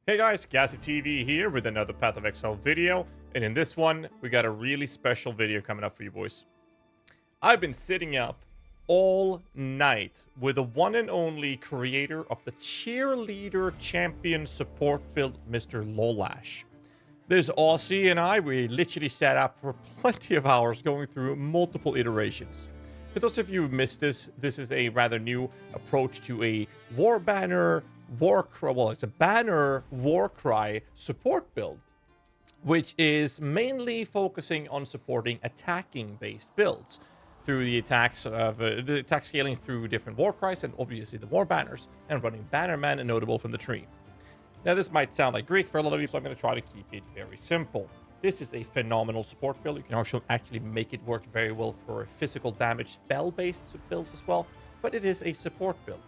Hey guys, GHAZZY TV here with another Path of Exile video, and in this one, we got a really special video coming up for you boys. I've been sitting up all night with the one and only creator of the Cheerleader Champion support build, Mr. Lolash. This Aussie and I, we literally sat up for plenty of hours going through multiple iterations. For those of you who missed this, this is a rather new approach to a Warbanner Warcry, well, it's a banner Warcry support build, which is mainly focusing on supporting attacking-based builds through the attacks of the attack scaling through different Warcries and obviously the Warbanners, and running Bannerman and Notable from the tree. Now, this might sound like Greek for a lot of you, so I'm going to try to keep it very simple. This is a phenomenal support build. You can also actually make it work very well for physical damage spell-based builds as well, but it is a support build.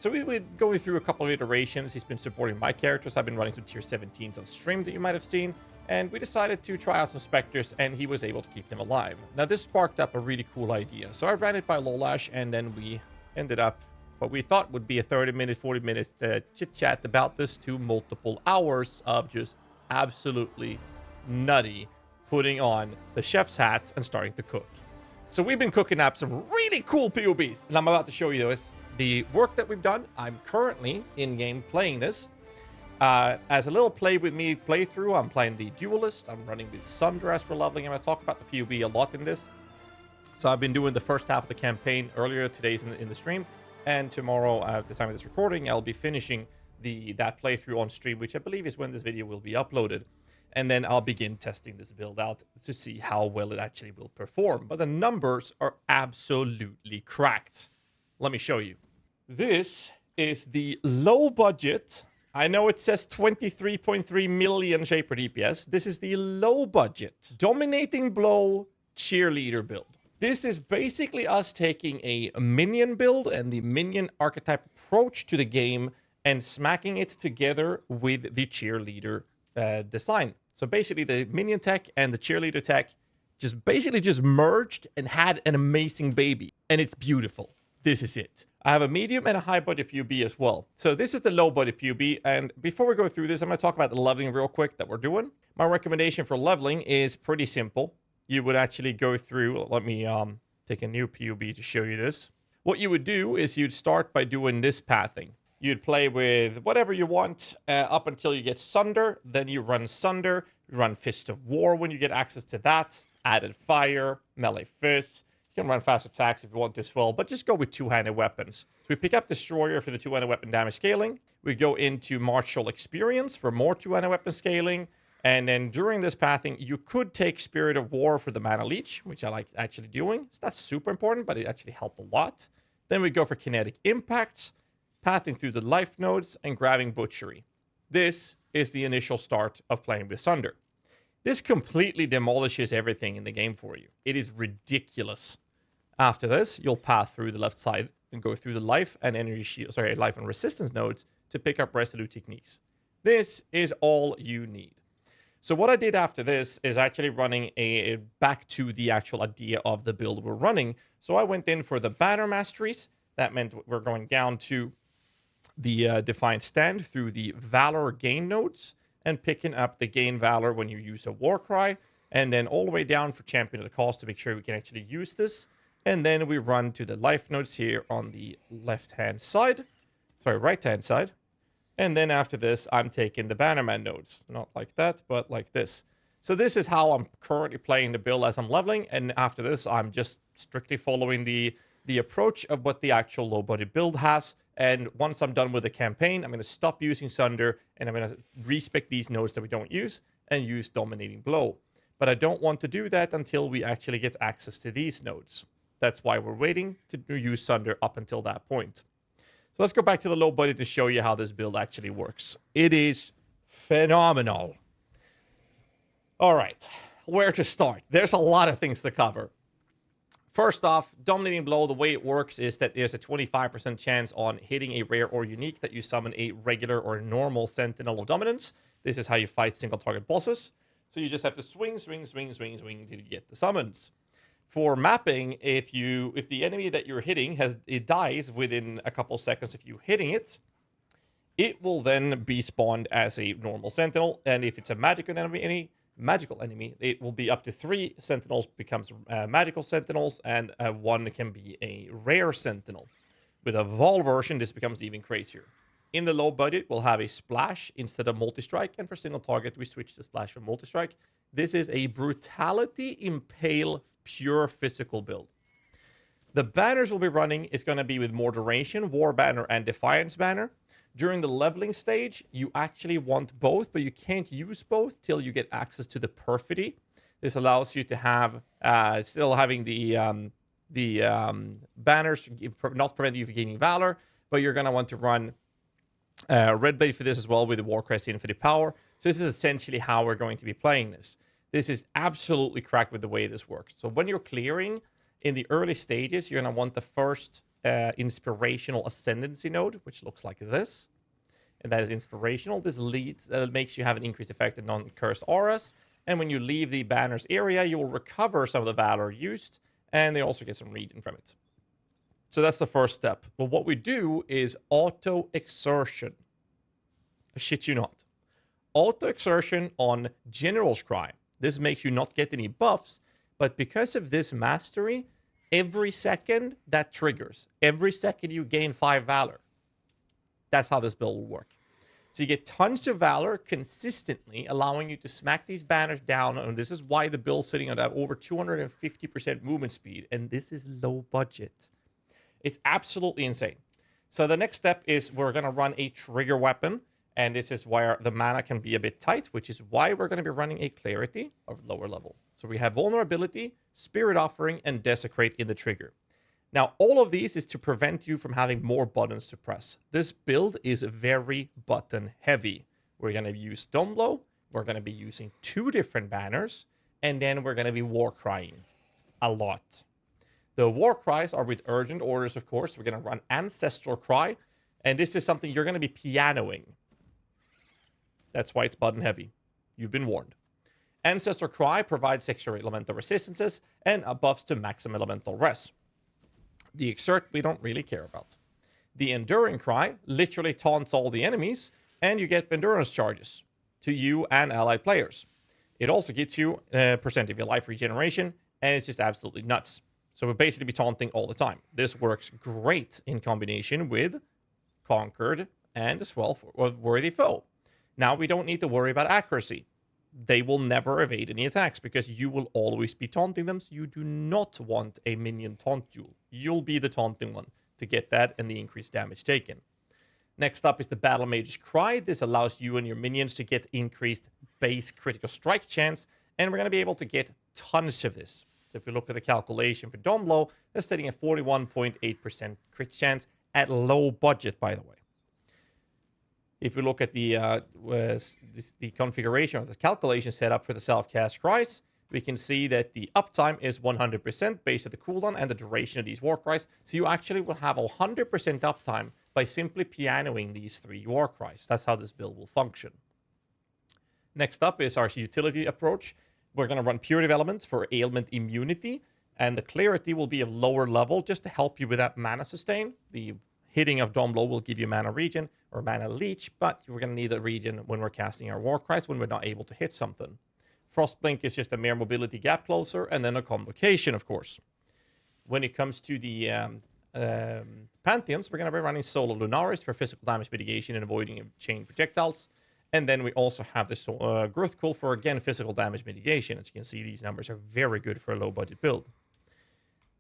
So we would go through a couple of iterations. He's been supporting my characters. I've been running some tier 17s on stream that you might have seen. And we decided to try out some Spectres, and he was able to keep them alive. Now, this sparked up a really cool idea. So I ran it by Lolash, and then we ended up what we thought would be a 30-minute, 40-minute chit-chat about this to multiple hours of just absolutely nutty putting on the chef's hat and starting to cook. So we've been cooking up some really cool POBs, and I'm about to show you this. The work that we've done. I'm currently in-game playing this. As a little play with me playthrough, I'm playing the Duelist. I'm running with Sunder as we're leveling. I'm going to talk about the POB a lot in this. So I've been doing the first half of the campaign earlier. Today's in the stream. And tomorrow, at the time of this recording, I'll be finishing that playthrough on stream, which I believe is when this video will be uploaded. And then I'll begin testing this build out to see how well it actually will perform. But the numbers are absolutely cracked. Let me show you. This is the low budget. I know it says 23.3 million Shaper DPS. This is the low budget Dominating Blow Cheerleader build. This is basically us taking a Minion build and the Minion archetype approach to the game and smacking it together with the Cheerleader design. So basically the Minion tech and the Cheerleader tech just merged and had an amazing baby. And it's beautiful. This is it. I have a medium and a high budget POB as well. So this is the low budget POB. And before we go through this, I'm going to talk about the leveling real quick that we're doing. My recommendation for leveling is pretty simple. You would actually go through, let me take a new POB to show you this. What you would do is you'd start by doing this pathing. You'd play with whatever you want up until you get Sunder. Then you run Sunder, you run Fist of War when you get access to that. Added Fire, Melee Fist. You can run fast attacks if you want as well, but just go with two-handed weapons. So we pick up Destroyer for the two-handed weapon damage scaling. We go into Martial Experience for more two-handed weapon scaling. And then during this pathing, you could take Spirit of War for the Mana Leech, which I like actually doing. It's not super important, but it actually helped a lot. Then we go for Kinetic Impacts, pathing through the life nodes, and grabbing Butchery. This is the initial start of playing with Sunder. This completely demolishes everything in the game for you. It is ridiculous. After this, you'll path through the left side and go through the life and energy shield, life and resistance nodes to pick up resolute techniques. This is all you need. So what I did after this is actually running back to the actual idea of the build we're running. So I went in for the banner masteries. That meant we're going down to the Defiant Stand through the Valor gain nodes and picking up the gain Valor when you use a Warcry, and then all the way down for Champion of the Cause to make sure we can actually use this. And then we run to the life nodes here on the right-hand side. And then after this, I'm taking the Bannerman nodes. Not like that, but like this. So this is how I'm currently playing the build as I'm leveling. And after this, I'm just strictly following the approach of what the actual low-budget build has. And once I'm done with the campaign, I'm going to stop using Sunder, and I'm going to respec these nodes that we don't use and use Dominating Blow. But I don't want to do that until we actually get access to these nodes. That's why we're waiting to use Sunder up until that point. So let's go back to the low budget to show you how this build actually works. It is phenomenal. All right, where to start? There's a lot of things to cover. First off, Dominating Blow, the way it works is that there's a 25% chance on hitting a rare or unique that you summon a regular or normal Sentinel of Dominance. This is how you fight single target bosses. So you just have to swing till you get the summons. For mapping, if the enemy that you're hitting dies within a couple seconds of you hitting it, it will then be spawned as a normal sentinel, and if it's a magical enemy, it will be up to 3 sentinels becomes magical sentinels, and 1 can be a rare sentinel. With a Vol version, this becomes even crazier. In the low budget, we'll have a splash instead of multi-strike, and for single target, we switch the splash from multi-strike. This is a brutality impale pure physical build. The banners we'll be running is going to be with more duration, War Banner and Defiance Banner. During the leveling stage, you actually want both, but you can't use both till you get access to the Perfidy. This allows you to have, still having the banners not prevent you from gaining Valor, but you're going to want to run Red Blade for this as well with the Warcries Infinite Power. So this is essentially how we're going to be playing this. This is absolutely cracked with the way this works. So when you're clearing in the early stages, you're going to want the first inspirational ascendancy node, which looks like this. And that is inspirational. This makes you have an increased effect in non-cursed auras. And when you leave the banner's area, you will recover some of the valor used, and they also get some regen from it. So that's the first step. But what we do is auto-exertion. I shit you not. Auto-exertion on General's Cry. This makes you not get any buffs, but because of this mastery, every second that triggers. Every second you gain 5 valor. That's how this build will work. So you get tons of valor consistently, allowing you to smack these banners down. And this is why the build's sitting at over 250% movement speed. And this is low budget. It's absolutely insane. So the next step is we're going to run a trigger weapon. And this is where the mana can be a bit tight, which is why we're going to be running a Clarity of lower level. So we have Vulnerability, Spirit Offering, and Desecrate in the trigger. Now, all of these is to prevent you from having more buttons to press. This build is very button heavy. We're going to use Dome Blow. We're going to be using 2 different banners. And then we're going to be war crying a lot. The war cries are with urgent orders, of course. We're going to run Ancestral Cry. And this is something you're going to be pianoing. That's why it's button heavy. You've been warned. Ancestral Cry provides extra elemental resistances and buffs to maximum elemental res. The Exert we don't really care about. The Enduring Cry literally taunts all the enemies, and you get endurance charges to you and allied players. It also gets you percent of your life regeneration, and it's just absolutely nuts. So we'll basically be taunting all the time. This works great in combination with Conquered and as well for Worthy Foe. Now we don't need to worry about accuracy. They will never evade any attacks because you will always be taunting them. So you do not want a minion taunt duel. You'll be the taunting one to get that and the increased damage taken. Next up is the Battle Mage's Cry. This allows you and your minions to get increased base critical strike chance, and we're going to be able to get tons of this. So if we look at the calculation for Dome Blow, they're sitting at 41.8% crit chance at low budget, by the way. If we look at the configuration or the calculation setup for the self-cast cries, we can see that the uptime is 100% based on the cooldown and the duration of these war cries. So you actually will have 100% uptime by simply pianoing these 3 war cries. That's how this build will function. Next up is our utility approach. We're going to run Purity of Elements for ailment immunity, and the Clarity will be of lower level just to help you with that mana sustain. The hitting of Dome Blow will give you mana regen or mana leech, but we're going to need a regen when we're casting our war cries when we're not able to hit something. Frostblink is just a mere mobility gap closer, and then a convocation, of course. When it comes to the Pantheons, we're going to be running Solo Lunaris for physical damage mitigation and avoiding chain projectiles. And then we also have the Growthcool for, again, physical damage mitigation. As you can see, these numbers are very good for a low-budget build.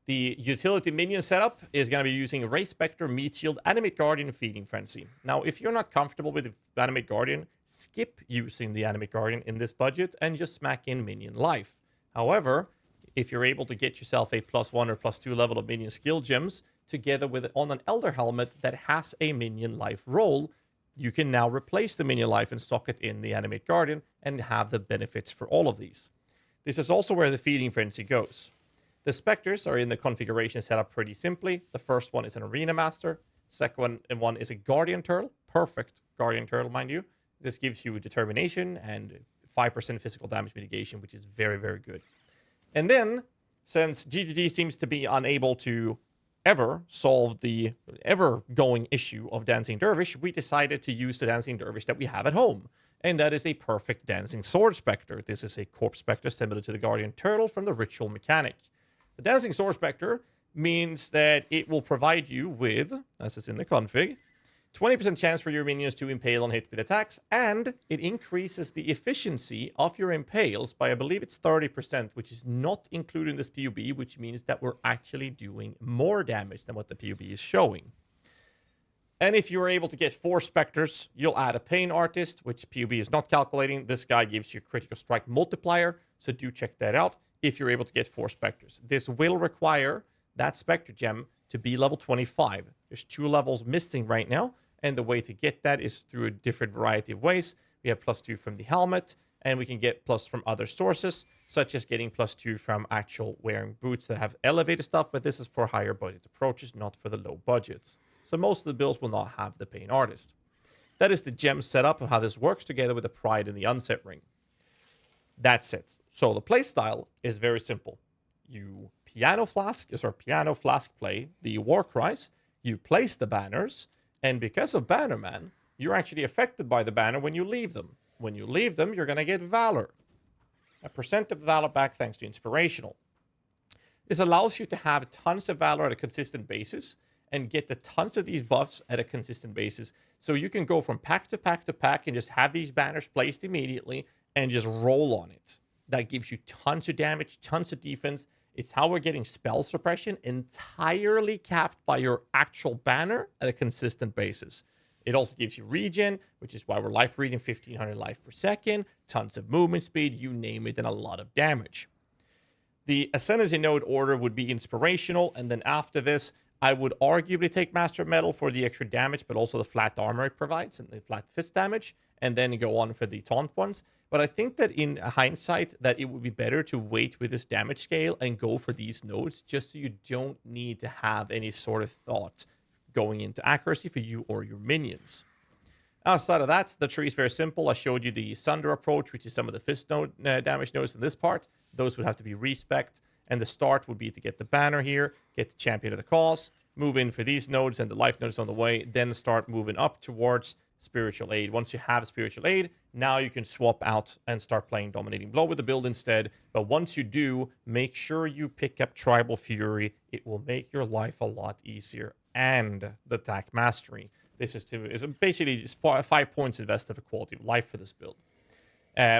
The utility minion setup is going to be using Ray Spectre, Meat Shield, Animate Guardian, and Feeding Frenzy. Now, if you're not comfortable with the Animate Guardian, skip using the Animate Guardian in this budget and just smack in Minion Life. However, if you're able to get yourself a +1 or +2 level of Minion skill gems, together with on an Elder Helmet that has a Minion Life role, you can now replace the Minion Life and stock it in the Animate Guardian and have the benefits for all of these. This is also where the Feeding Frenzy goes. The Spectres are in the configuration set up pretty simply. The first one is an Arena Master. Second one is a Guardian Turtle. Perfect Guardian Turtle, mind you. This gives you determination and 5% physical damage mitigation, which is very, very good. And then, since GGG seems to be unable to ever solve the ever-going issue of Dancing Dervish, we decided to use the Dancing Dervish that we have at home. And that is a perfect Dancing Sword Spectre. This is a Corpse Spectre similar to the Guardian Turtle from the Ritual mechanic. The Dancing Sword Spectre means that it will provide you with, as is in the config, 20% chance for your minions to impale on hit with attacks, and it increases the efficiency of your impales by, I believe it's 30%, which is not included in this PUB, which means that we're actually doing more damage than what the PUB is showing. And if you're able to get 4 Spectres, you'll add a Pain Artist, which PUB is not calculating. This guy gives you critical strike multiplier, so do check that out if you're able to get 4 Spectres. This will require that Spectre gem to be level 25. There's 2 levels missing right now, and the way to get that is through a different variety of ways. We have +2 from the helmet, and we can get plus from other sources, such as getting +2 from actual wearing boots that have elevated stuff, but this is for higher budget approaches, not for the low budgets. So most of the builds will not have the Pain Artist. That is the gem setup of how this works together with the Pride and the Unset Ring. That's it. So the playstyle is very simple. You piano flask play the Warcries, you place the banners, and because of Bannerman, you're actually affected by the banner when you leave them. When you leave them, you're going to get Valor. A percent of Valor back thanks to Inspirational. This allows you to have tons of Valor at a consistent basis and get the tons of these buffs at a consistent basis. So you can go from pack to pack to pack and just have these banners placed immediately and just roll on it. That gives you tons of damage, tons of defense. It's how we're getting spell suppression entirely capped by your actual banner at a consistent basis. It also gives you regen, which is why we're life reading 1500 life per second, tons of movement speed, you name it, and a lot of damage. The ascendancy node order would be inspirational, and then after this, I would arguably take Master of Metal for the extra damage, but also the flat armor it provides and the flat fist damage, and then go on for the taunt ones. But I think that in hindsight, that it would be better to wait with this damage scale and go for these nodes, just so you don't need to have any sort of thought going into accuracy for you or your minions. Outside of that, the tree is very simple. I showed you the Sunder approach, which is some of the fist node damage nodes in this part. Those would have to be respect. And the start would be to get the banner here, get the champion of the cause, move in for these nodes and the life nodes on the way, then start moving up towards spiritual aid. Once you have spiritual aid, now you can swap out and start playing Dominating Blow with the build instead. But once you do, make sure you pick up Tribal Fury. It will make your life a lot easier. And the attack mastery. This is basically just 5 points invested for quality of life for this build.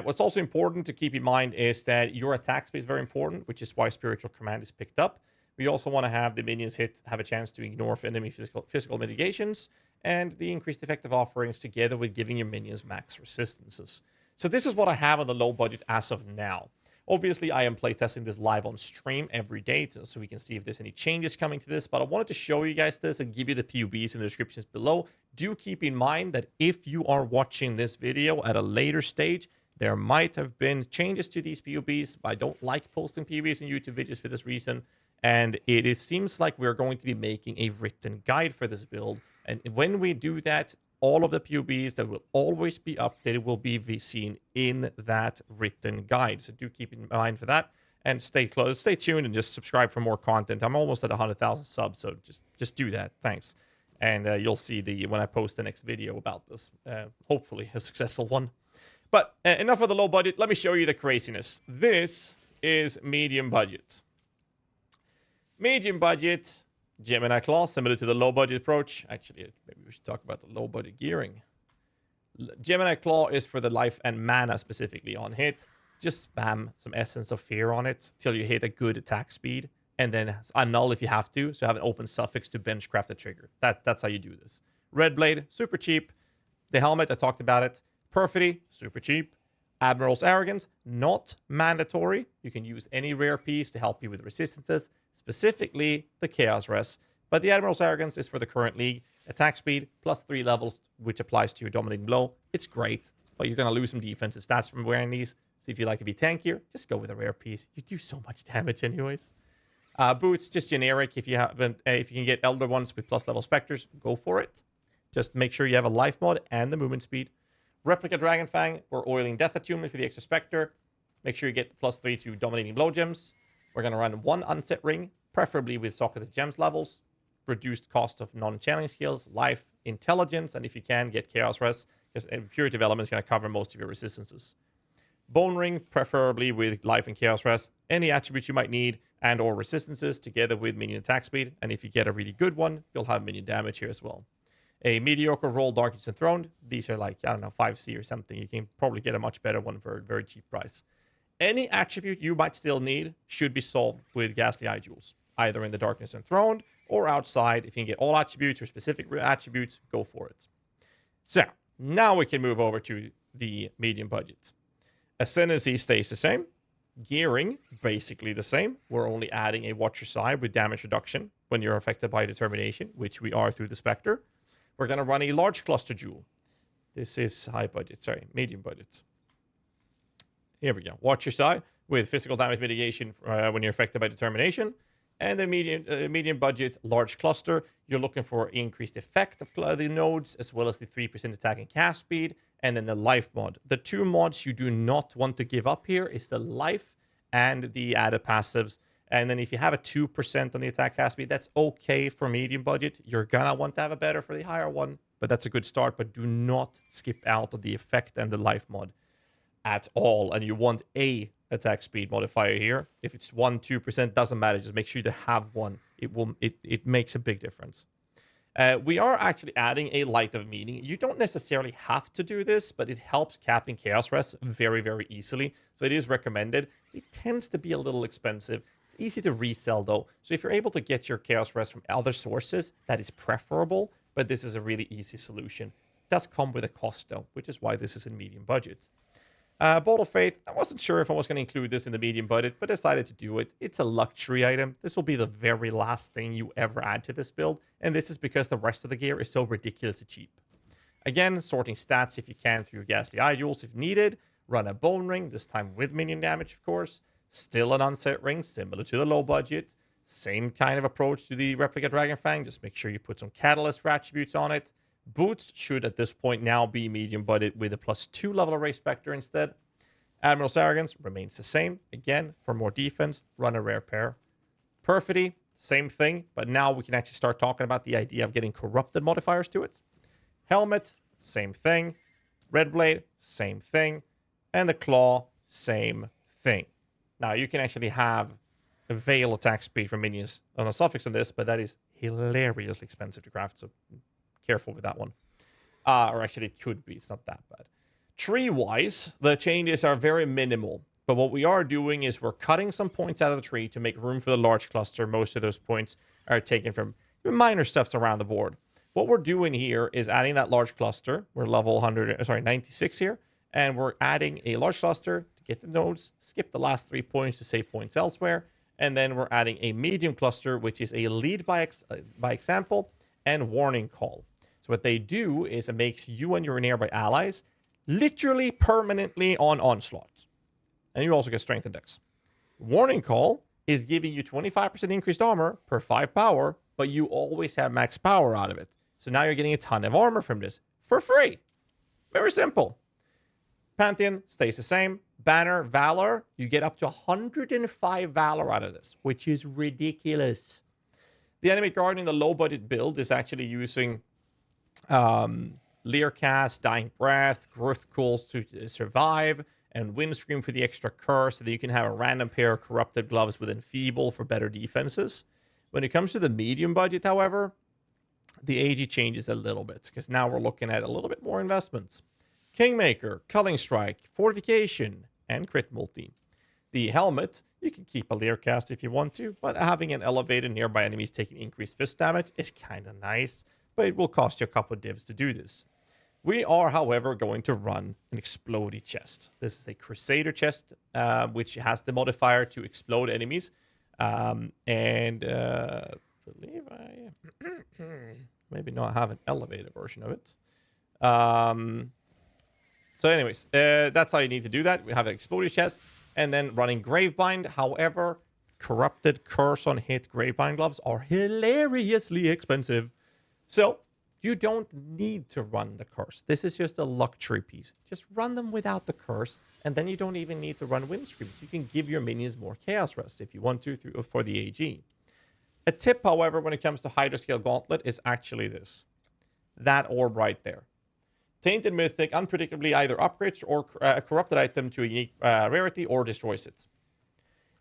What's also important to keep in mind is that your attack speed is very important, which is why Spiritual Command is picked up. We also want to have the minions have a chance to ignore enemy physical mitigations, and the increased effective offerings together with giving your minions max resistances. So this is what I have on the low budget as of now. Obviously, I am playtesting this live on stream every day, so we can see if there's any changes coming to this, but I wanted to show you guys this and give you the PUBs in the descriptions below. Do keep in mind that if you are watching this video at a later stage, there might have been changes to these PUBs. I don't like posting PUBs in YouTube videos for this reason, and it seems like we're going to be making a written guide for this build, and when we do that, all of the PUBs that will always be updated will be seen in that written guide. So do keep in mind for that, and stay tuned, and just subscribe for more content. I'm almost at 100,000 subs, so just do that. Thanks, and you'll see when I post the next video about this. Hopefully, a successful one. But enough of the low budget. Let me show you the craziness. This is medium budget. Medium budget. Gemini Claw, similar to the low budget approach. Actually, maybe we should talk about the low budget gearing. Gemini Claw is for the life and mana specifically on hit. Just spam some Essence of Fear on it till you hit a good attack speed, and then annul if you have to, so have an open suffix to benchcraft the trigger. That's how you do this. Red Blade, super cheap. The helmet, I talked about it. Perfidy, super cheap. Admiral's Arrogance, not mandatory. You can use any rare piece to help you with resistances, specifically the Chaos Res. But the Admiral's Arrogance is for the current league. Attack speed, +3 levels, which applies to your Dominating Blow. It's great, but you're going to lose some defensive stats from wearing these. So if you like to be tankier, just go with a rare piece. You do so much damage anyways. Boots, just generic. If you can get Elder ones with +level Spectres, go for it. Just make sure you have a life mod and the movement speed. Replica Dragonfang, we're oiling Death Attunement for the extra Spectre. Make sure you get +3 to Dominating Blow gems. We're going to run 1 Unset Ring, preferably with Socket of Gems levels. reduced cost of non-channeling skills, life, intelligence, and if you can, get chaos rest, because purity development is going to cover most of your resistances. Bone ring, preferably with life and chaos rest, any attributes you might need, and or resistances together with minion attack speed, and if you get a really good one, you'll have minion damage here as well. A mediocre roll, Darkness Enthroned. These are like, I don't know, 5C or something. You can probably get a much better one for a very cheap price. Any attribute you might still need should be solved with Ghastly Eye Jewels, either in the Darkness Enthroned or outside. If you can get all attributes or specific attributes, go for it. So, now we can move over to the medium budget. Ascendancy stays the same. Gearing, basically the same. We're only adding a Watcher's Eye with damage reduction when you're affected by determination, which we are through the Spectre. We're going to run a large cluster jewel. This is high budget, sorry, medium budget. Here we go. Watcher's Eye with physical damage mitigation when you're affected by determination. And the medium budget large cluster, you're looking for increased effect of the nodes, as well as the 3% attack and cast speed, and then the life mod. The two mods you do not want to give up here is the life and the added passives. And then if you have a 2% on the attack cast speed, that's okay for medium budget. You're gonna want to have a better for the higher one, but that's a good start. But do not skip out on the effect and the life mod at all. And you want a attack speed modifier here. If it's 1-2%, doesn't matter. Just make sure to have one. It makes a big difference. We are actually adding a Light of Meaning. You don't necessarily have to do this, but it helps capping Chaos Rest very, very easily. So it is recommended. It tends to be a little expensive. It's easy to resell though. So if you're able to get your Chaos Rest from other sources, that is preferable, but this is a really easy solution. It does come with a cost though, which is why this is in medium budget. Bolt of Faith, I wasn't sure if I was going to include this in the medium budget, but decided to do it. It's a luxury item. This will be the very last thing you ever add to this build, and this is because the rest of the gear is so ridiculously cheap. Again, sorting stats if you can through Ghastly Eye Jewels if needed. Run a Bone Ring, this time with minion damage, of course. Still an Unset Ring, similar to the low budget. Same kind of approach to the Replica Dragonfang. Just make sure you put some Catalyst for attributes on it. Boots should at this point now be medium budget with a +2 level Array Spectre instead. Admiral's Arrogance remains the same. Again, for more defense, run a rare pair. Perfidy, same thing, but now we can actually start talking about the idea of getting corrupted modifiers to it. Helmet, same thing. Red Blade, same thing. And the Claw, same thing. Now, you can actually have a Veil attack speed for minions on a suffix on this, but that is hilariously expensive to craft, so careful with that one. Or actually, it could be. It's not that bad. Tree-wise, the changes are very minimal. But what we are doing is we're cutting some points out of the tree to make room for the large cluster. Most of those points are taken from minor stuffs around the board. What we're doing here is adding that large cluster. We're level 96 here. And we're adding a large cluster to get the nodes, skip the last 3 points to save points elsewhere. And then we're adding a medium cluster, which is a lead by example and warning call. So what they do is it makes you and your nearby allies literally permanently on onslaught. And you also get strength index. Warning call is giving you 25% increased armor per 5 power, but you always have max power out of it. So now you're getting a ton of armor from this for free. Very simple. Pantheon stays the same. Banner, Valor, you get up to 105 Valor out of this, which is ridiculous. The Animate Guardian, the low-budget build, is actually using Leercast, Dying Breath, Growth Calls to survive, and Windscream for the extra curse, so that you can have a random pair of Corrupted Gloves with Enfeeble for better defenses. When it comes to the medium budget, however, the AG changes a little bit, because now we're looking at a little bit more investments. Kingmaker, Culling Strike, Fortification, and Crit Multi. The helmet, you can keep a Leercast if you want to, but having an elevated nearby enemies taking increased fist damage is kind of nice, but it will cost you a couple of divs to do this. We are, however, going to run an Explodey chest. This is a Crusader chest, which has the modifier to explode enemies. I believe I maybe not have an elevated version of it. So anyways, that's how you need to do that. We have an Explodey chest, and then running Gravebind. However, Corrupted Curse on hit Gravebind gloves are hilariously expensive. So you don't need to run the curse. This is just a luxury piece. Just run them without the curse, and then you don't even need to run Windscream. You can give your minions more Chaos Rest if you want to for the AG. A tip, however, when it comes to Hydra Scale Gauntlet is actually this. That orb right there. Tainted Mythic unpredictably either upgrades or a corrupted item to a unique rarity or destroys it.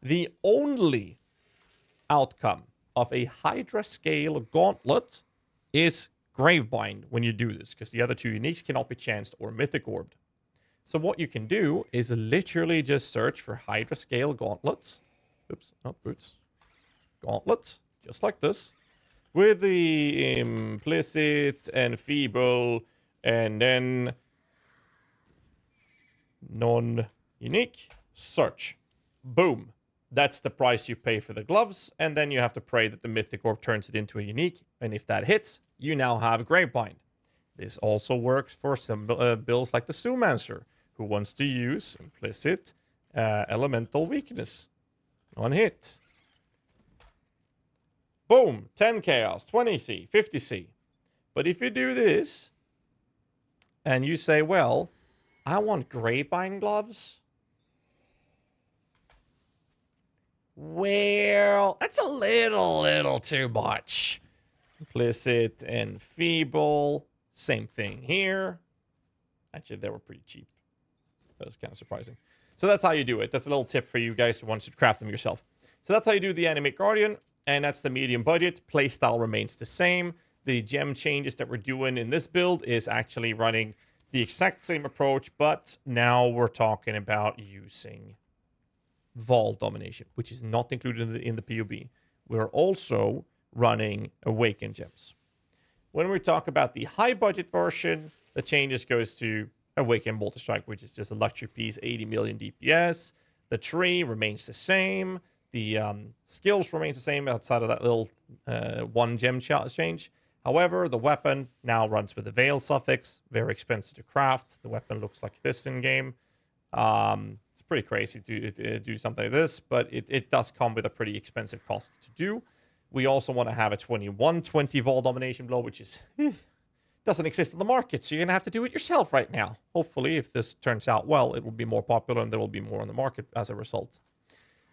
The only outcome of a Hydra Scale Gauntlet is Gravebind when you do this, because the other two uniques cannot be chanced or mythic orbed. So what you can do is literally just search for Hydra Scale Gauntlets. Oops, not boots. Gauntlets, just like this. With the implicit and feeble, and then non-unique. Search. Boom. That's the price you pay for the gloves, and then you have to pray that the mythic orb turns it into a unique, and if that hits, you now have Gravebind. This also works for some builds like the Zoomancer, who wants to use implicit elemental weakness. One hit. Boom! 10 chaos, 20 C, 50 C. But if you do this, and you say, well, I want Gravebind gloves. Well, that's a little too much. Implicit and feeble. Same thing here. Actually, they were pretty cheap. That was kind of surprising. So that's how you do it. That's a little tip for you guys who want to craft them yourself. So that's how you do the Animate Guardian. And that's the medium budget. Playstyle remains the same. The gem changes that we're doing in this build is actually running the exact same approach. But now we're talking about using Vol Domination, which is not included in the POB. We're also running Awaken Gems. When we talk about the high budget version, the changes goes to Awaken Bolter Strike, which is just a luxury piece, 80 million DPS. The tree remains the same. The skills remain the same outside of that little one gem change. However, the weapon now runs with the Veil suffix. Very expensive to craft. The weapon looks like this in-game. It's pretty crazy to do something like this, but it does come with a pretty expensive cost to do. We also want to have a 2120 Vol Domination Blow, which is doesn't exist in the market, so you're going to have to do it yourself right now. Hopefully, if this turns out well, it will be more popular and there will be more on the market as a result.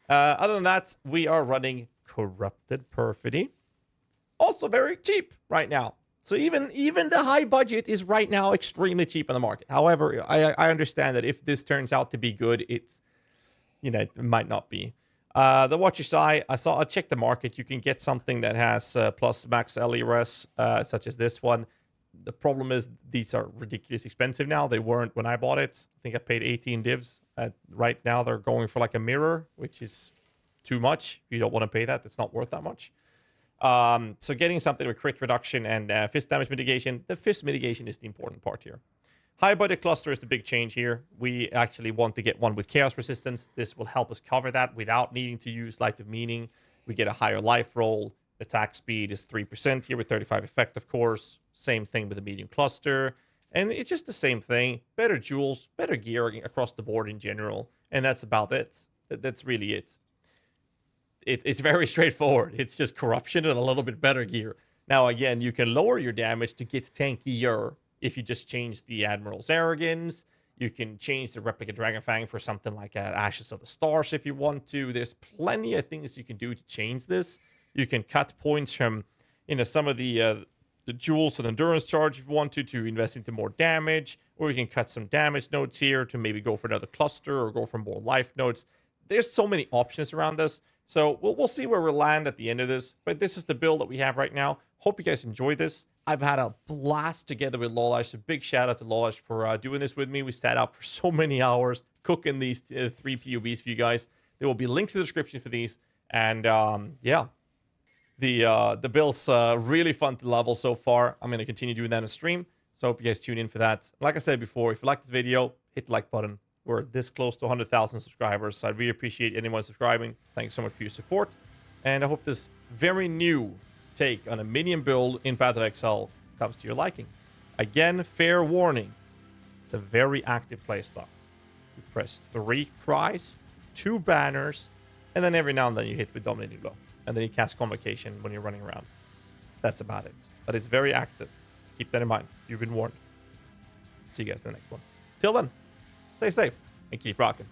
Other than that, we are running Corrupted Perfidy. Also very cheap right now. So even the high budget is right now extremely cheap on the market. However, I understand that if this turns out to be good, it's, it might not be. The Watcher's Eye, I checked the market. You can get something that has plus max LERS, such as this one. The problem is these are ridiculously expensive now. They weren't when I bought it. I think I paid 18 divs. Right now they're going for like a mirror, which is too much. You don't want to pay that. It's not worth that much. So getting something with crit reduction and fist damage mitigation. The fist mitigation is the important part here. High budget cluster is the big change here. We actually want to get one with chaos resistance. This will help us cover that without needing to use Light of Meaning. We get a higher life roll. Attack speed is 3% here with 35 effect, of course. Same thing with the medium cluster. And it's just the same thing. Better jewels, better gear across the board in general. And that's about it. That's really it. It's very straightforward. It's just corruption and a little bit better gear. Now, again, you can lower your damage to get tankier if you just change the Admiral's Arrogance. You can change the Replica Dragonfang for something like Ashes of the Stars if you want to. There's plenty of things you can do to change this. You can cut points from, some of the jewels and endurance charge if you want to invest into more damage. Or you can cut some damage nodes here to maybe go for another cluster or go for more life nodes. There's so many options around this. So we'll see where we land at the end of this. But this is the build that we have right now. Hope you guys enjoyed this. I've had a blast together with Lolash. So big shout out to Lolash for doing this with me. We sat up for so many hours cooking these 3 POBs for you guys. There will be links in the description for these. And yeah, the build's really fun to level so far. I'm going to continue doing that on stream. So hope you guys tune in for that. Like I said before, if you like this video, hit the like button. We're this close to 100,000 subscribers, so I really appreciate anyone subscribing. Thanks so much for your support. And I hope this very new take on a minion build in Path of Exile comes to your liking. Again, fair warning. It's a very active playstyle. You press 3 cries, 2 banners, and then every now and then you hit with Dominating Blow. And then you cast Convocation when you're running around. That's about it. But it's very active. So keep that in mind. You've been warned. See you guys in the next one. Till then. Stay safe and keep rocking.